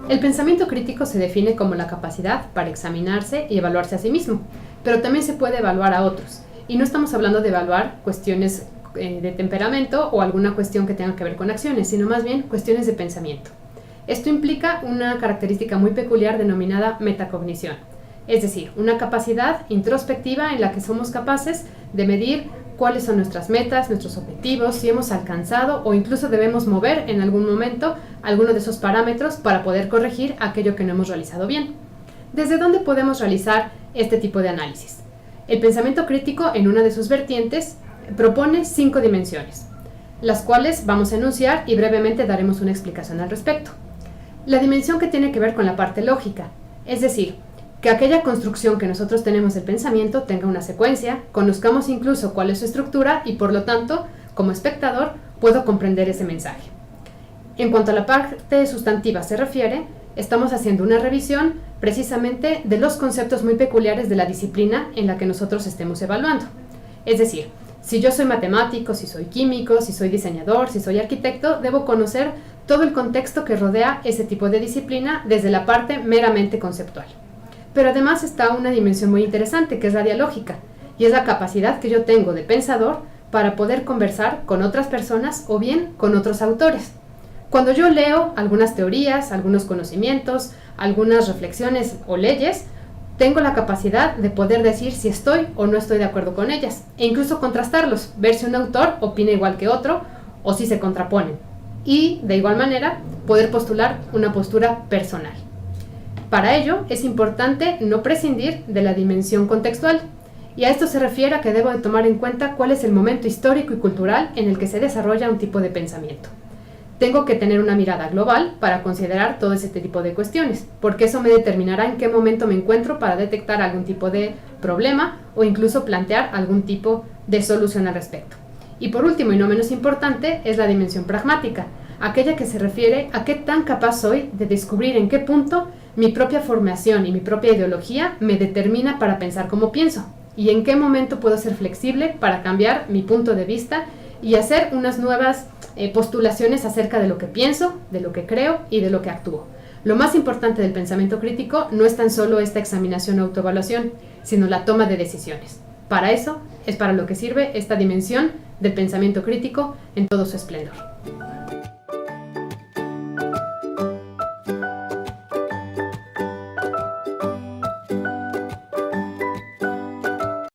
El pensamiento crítico se define como la capacidad para examinarse y evaluarse a sí mismo, pero también se puede evaluar a otros. Y no estamos hablando de evaluar cuestiones de temperamento o alguna cuestión que tenga que ver con acciones, sino más bien cuestiones de pensamiento. Esto implica una característica muy peculiar denominada metacognición, es decir, una capacidad introspectiva en la que somos capaces de medir cuáles son nuestras metas, nuestros objetivos, si hemos alcanzado o incluso debemos mover en algún momento alguno de esos parámetros para poder corregir aquello que no hemos realizado bien. ¿Desde dónde podemos realizar este tipo de análisis? El pensamiento crítico, en una de sus vertientes, propone 5 dimensiones, las cuales vamos a enunciar y brevemente daremos una explicación al respecto. La dimensión que tiene que ver con la parte lógica, es decir, que aquella construcción que nosotros tenemos del pensamiento tenga una secuencia, conozcamos incluso cuál es su estructura y por lo tanto, como espectador, puedo comprender ese mensaje. En cuanto a la parte sustantiva se refiere, estamos haciendo una revisión precisamente de los conceptos muy peculiares de la disciplina en la que nosotros estemos evaluando. Es decir, si yo soy matemático, si soy químico, si soy diseñador, si soy arquitecto, debo conocer todo el contexto que rodea ese tipo de disciplina desde la parte meramente conceptual. Pero además está una dimensión muy interesante que es la dialógica, y es la capacidad que yo tengo de pensador para poder conversar con otras personas o bien con otros autores. Cuando yo leo algunas teorías, algunos conocimientos, algunas reflexiones o leyes, tengo la capacidad de poder decir si estoy o no estoy de acuerdo con ellas, e incluso contrastarlos, ver si un autor opina igual que otro o si se contraponen, y de igual manera poder postular una postura personal. Para ello es importante no prescindir de la dimensión contextual, y a esto se refiere a que debo de tomar en cuenta cuál es el momento histórico y cultural en el que se desarrolla un tipo de pensamiento. Tengo que tener una mirada global para considerar todo ese tipo de cuestiones, porque eso me determinará en qué momento me encuentro para detectar algún tipo de problema o incluso plantear algún tipo de solución al respecto. Y por último, y no menos importante, es la dimensión pragmática, aquella que se refiere a qué tan capaz soy de descubrir en qué punto mi propia formación y mi propia ideología me determina para pensar como pienso, y en qué momento puedo ser flexible para cambiar mi punto de vista y hacer unas nuevas postulaciones acerca de lo que pienso, de lo que creo y de lo que actúo. Lo más importante del pensamiento crítico no es tan solo esta examinación o autoevaluación, sino la toma de decisiones. Para eso es para lo que sirve esta dimensión del pensamiento crítico en todo su esplendor.